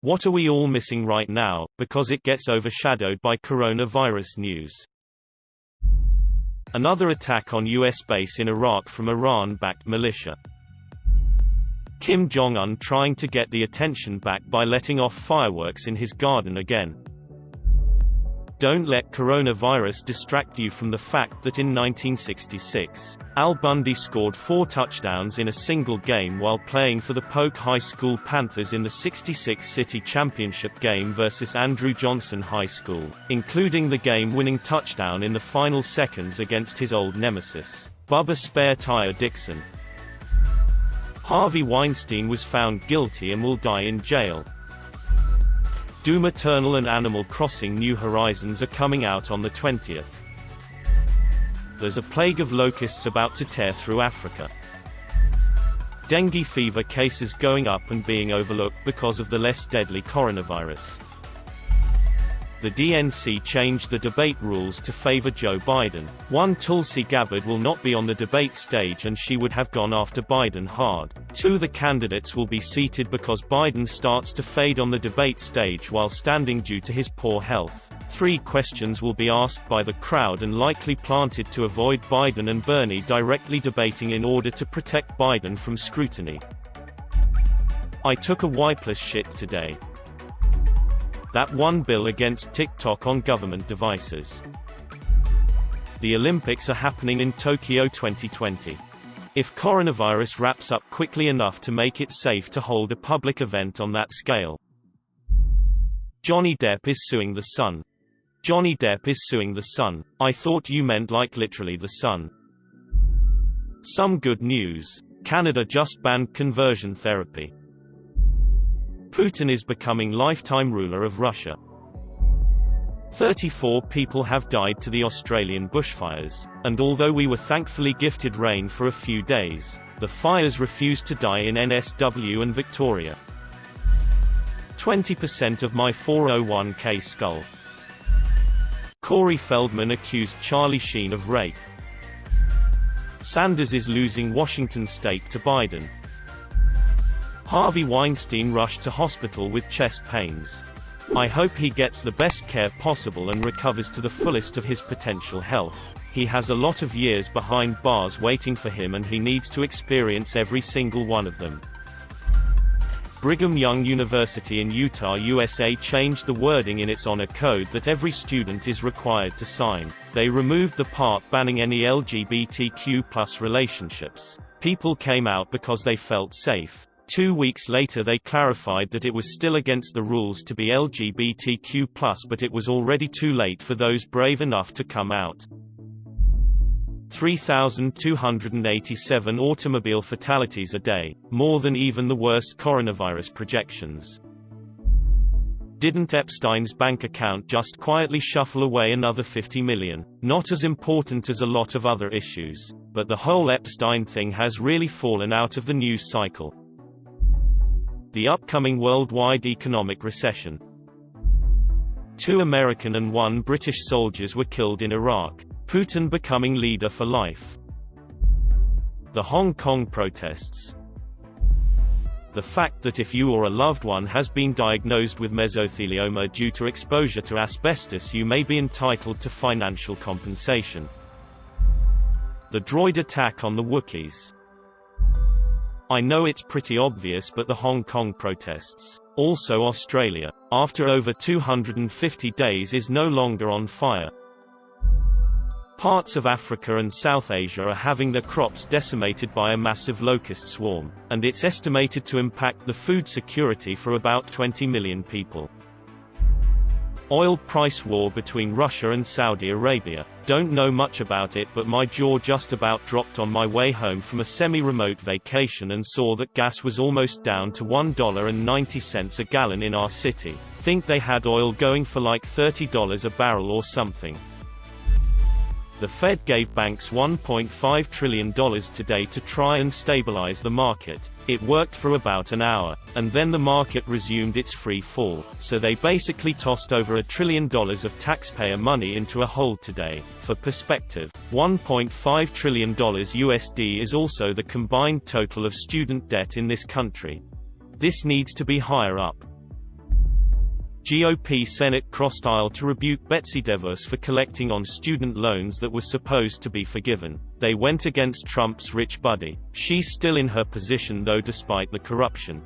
What are we all missing right now, because it gets overshadowed by coronavirus news? Another attack on U.S. base in Iraq from Iran-backed militia. Kim Jong-un trying to get the attention back by letting off fireworks in his garden again. Don't let coronavirus distract you from the fact that in 1966, Al Bundy scored 4 touchdowns in a single game while playing for the Polk High School Panthers in the '66 City Championship game versus Andrew Johnson High School, including the game-winning touchdown in the final seconds against his old nemesis, Bubba Spare Tire Dixon. Harvey Weinstein was found guilty and will die in jail. Doom Eternal and Animal Crossing New Horizons are coming out on the 20th. There's a plague of locusts about to tear through Africa. Dengue fever cases going up and being overlooked because of the less deadly coronavirus. The DNC changed the debate rules to favor Joe Biden. One, Tulsi Gabbard will not be on the debate stage and she would have gone after Biden hard. 2, the candidates will be seated because Biden starts to fade on the debate stage while standing due to his poor health. 3, questions will be asked by the crowd and likely planted to avoid Biden and Bernie directly debating in order to protect Biden from scrutiny. I took a wipeless shit today. That one bill against TikTok on government devices. The Olympics are happening in Tokyo 2020. If coronavirus wraps up quickly enough to make it safe to hold a public event on that scale. Johnny Depp is suing the Sun. Johnny Depp is suing the Sun. I thought you meant like literally the sun. Some good news. Canada just banned conversion therapy. Putin is becoming lifetime ruler of Russia. 34 people have died to the Australian bushfires, and although we were thankfully gifted rain for a few days, the fires refused to die in NSW and Victoria. 20% of my 401k skull. Corey Feldman accused Charlie Sheen of rape. Sanders is losing Washington state to Biden. Harvey Weinstein rushed to hospital with chest pains. I hope he gets the best care possible and recovers to the fullest of his potential health. He has a lot of years behind bars waiting for him and he needs to experience every single one of them. Brigham Young University in Utah, USA changed the wording in its honor code that every student is required to sign. They removed the part banning any LGBTQ+ relationships. People came out because they felt safe. 2 weeks later they clarified that it was still against the rules to be LGBTQ+, but it was already too late for those brave enough to come out. 3,287 automobile fatalities a day, more than even the worst coronavirus projections. Didn't Epstein's bank account just quietly shuffle away another 50 million? Not as important as a lot of other issues, but the whole Epstein thing has really fallen out of the news cycle. The upcoming worldwide economic recession. 2 American and 1 British soldiers were killed in Iraq. Putin becoming leader for life. The Hong Kong protests. The fact that if you or a loved one has been diagnosed with mesothelioma due to exposure to asbestos, you may be entitled to financial compensation. The droid attack on the Wookiees. I know it's pretty obvious, but the Hong Kong protests. Also Australia, after over 250 days, is no longer on fire. Parts of Africa and South Asia are having their crops decimated by a massive locust swarm, and it's estimated to impact the food security for about 20 million people. Oil price war between Russia and Saudi Arabia. Don't know much about it, but my jaw just about dropped on my way home from a semi-remote vacation and saw that gas was almost down to $1.90 a gallon in our city. Think they had oil going for like $30 a barrel or something. The Fed gave banks $1.5 trillion today to try and stabilize the market. It worked for about an hour, and then the market resumed its free fall, so they basically tossed over $1 trillion of taxpayer money into a hole today. For perspective, $1.5 trillion USD is also the combined total of student debt in this country. This needs to be higher up. GOP Senate crossed aisle to rebuke Betsy DeVos for collecting on student loans that were supposed to be forgiven. They went against Trump's rich buddy. She's still in her position though despite the corruption.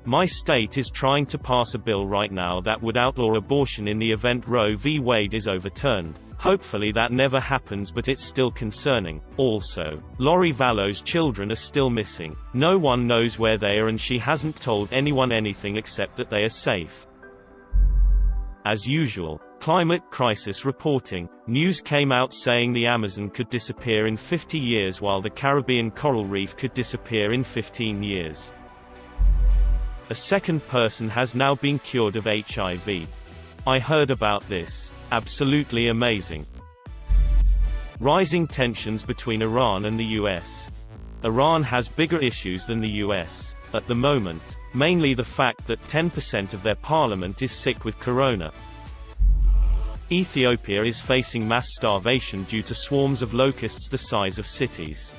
My state is trying to pass a bill right now that would outlaw abortion in the event Roe v. Wade is overturned. Hopefully that never happens, but it's still concerning. Also, Lori Vallow's children are still missing. No one knows where they are and she hasn't told anyone anything except that they are safe. As usual, climate crisis reporting. News came out saying the Amazon could disappear in 50 years while the Caribbean coral reef could disappear in 15 years. A second person has now been cured of HIV. I heard about this. Absolutely amazing. Rising tensions between Iran and the US. Iran has bigger issues than the US at the moment, mainly the fact that 10% of their parliament is sick with corona. Ethiopia is facing mass starvation due to swarms of locusts the size of cities.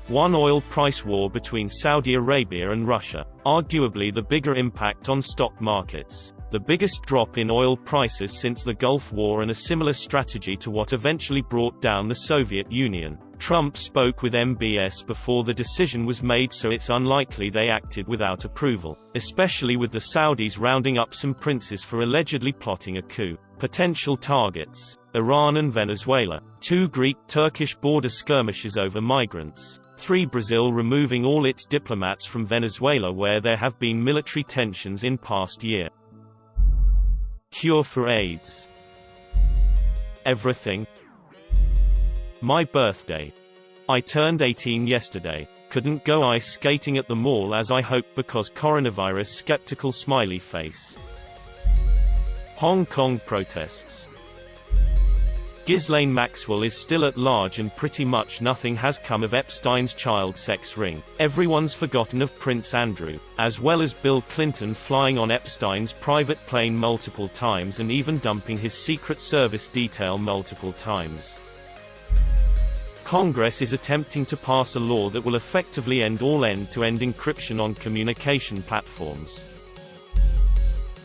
One oil price war between Saudi Arabia and Russia. Arguably the bigger impact on stock markets. The biggest drop in oil prices since the Gulf War and a similar strategy to what eventually brought down the Soviet Union. Trump spoke with MBS before the decision was made, so it's unlikely they acted without approval, especially with the Saudis rounding up some princes for allegedly plotting a coup. Potential targets: Iran and Venezuela. 2 Greek-Turkish border skirmishes over migrants. 3 Brazil removing all its diplomats from Venezuela where there have been military tensions in past year. Cure for AIDS. Everything. My birthday. I turned 18 yesterday. Couldn't go ice skating at the mall as I hoped because coronavirus. Skeptical smiley face. Hong Kong protests. Ghislaine Maxwell is still at large and pretty much nothing has come of Epstein's child sex ring. Everyone's forgotten of Prince Andrew, as well as Bill Clinton flying on Epstein's private plane multiple times and even dumping his Secret Service detail multiple times. Congress is attempting to pass a law that will effectively end all end-to-end encryption on communication platforms.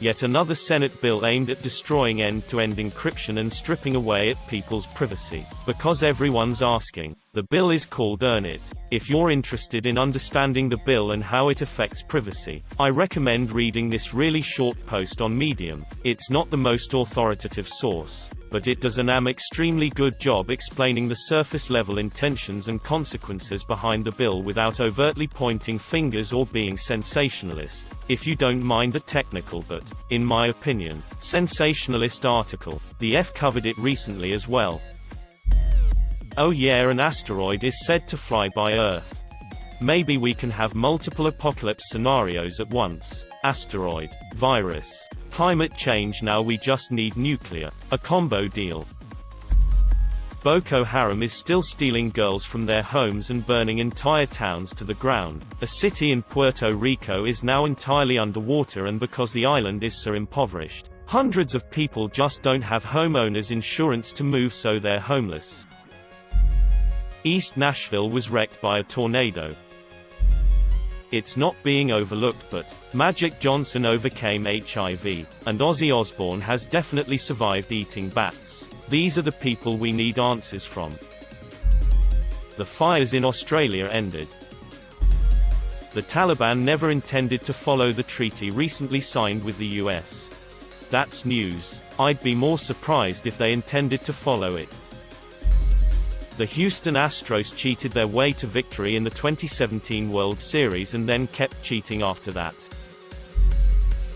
Yet another Senate bill aimed at destroying end-to-end encryption and stripping away at people's privacy. Because everyone's asking, the bill is called Earn It. If you're interested in understanding the bill and how it affects privacy, I recommend reading this really short post on Medium. It's not the most authoritative source, but it does an extremely good job explaining the surface-level intentions and consequences behind the bill without overtly pointing fingers or being sensationalist. If you don't mind the technical but, in my opinion, sensationalist article, the F covered it recently as well. Oh yeah, an asteroid is said to fly by Earth. Maybe we can have multiple apocalypse scenarios at once. Asteroid, virus, climate change, now we just need nuclear. A combo deal. Boko Haram is still stealing girls from their homes and burning entire towns to the ground. A city in Puerto Rico is now entirely underwater, and because the island is so impoverished, hundreds of people just don't have homeowners insurance to move, so they're homeless. East Nashville was wrecked by a tornado. It's not being overlooked, but Magic Johnson overcame HIV, and Ozzy Osbourne has definitely survived eating bats. These are the people we need answers from. The fires in Australia ended. The Taliban never intended to follow the treaty recently signed with the US. That's news. I'd be more surprised if they intended to follow it. The Houston Astros cheated their way to victory in the 2017 World Series and then kept cheating after that.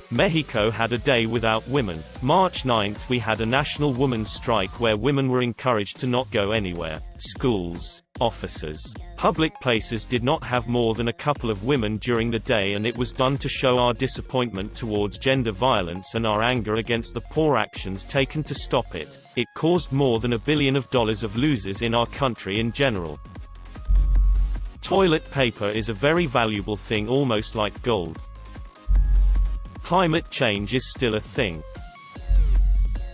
Mexico had a day without women. March 9th we had a national women's strike where women were encouraged to not go anywhere. Schools, offices, public places did not have more than a couple of women during the day, and it was done to show our disappointment towards gender violence and our anger against the poor actions taken to stop it. It caused more than $1 billion of losers in our country in general. Toilet paper is a very valuable thing, almost like gold. Climate change is still a thing.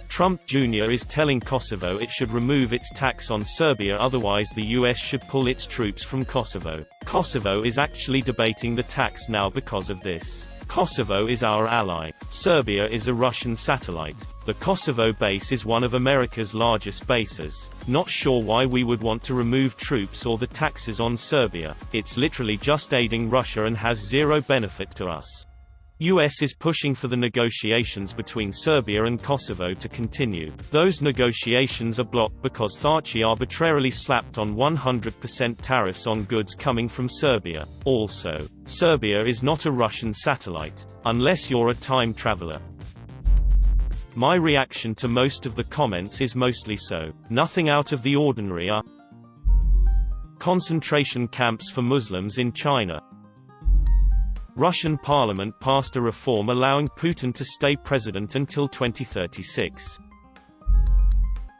Trump Jr. is telling Kosovo it should remove its tax on Serbia, otherwise the US should pull its troops from Kosovo. Kosovo is actually debating the tax now because of this. Kosovo is our ally. Serbia is a Russian satellite. The Kosovo base is one of America's largest bases. Not sure why we would want to remove troops or the taxes on Serbia. It's literally just aiding Russia and has zero benefit to us. US is pushing for the negotiations between Serbia and Kosovo to continue. Those negotiations are blocked because Turkey arbitrarily slapped on 100% tariffs on goods coming from Serbia. Also, Serbia is not a Russian satellite, unless you're a time traveler. My reaction to most of the comments is mostly so. Nothing out of the ordinary. Concentration camps for Muslims in China. Russian parliament passed a reform allowing Putin to stay president until 2036.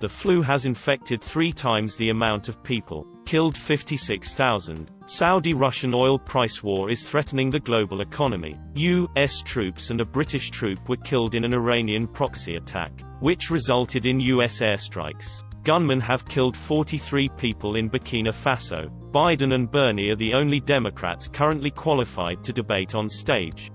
The flu has infected 3 times the amount of people, killed 56,000. Saudi-Russian oil price war is threatening the global economy. US troops and a British troop were killed in an Iranian proxy attack, which resulted in US airstrikes. Gunmen have killed 43 people in Burkina Faso. Biden and Bernie are the only Democrats currently qualified to debate on stage.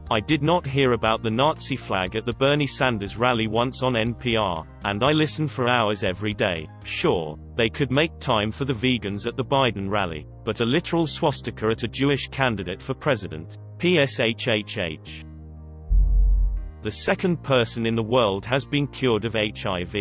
I did not hear about the Nazi flag at the Bernie Sanders rally once on NPR, and I listen for hours every day. Sure, they could make time for the vegans at the Biden rally, but a literal swastika at a Jewish candidate for president. PSHHH. The second person in the world has been cured of HIV.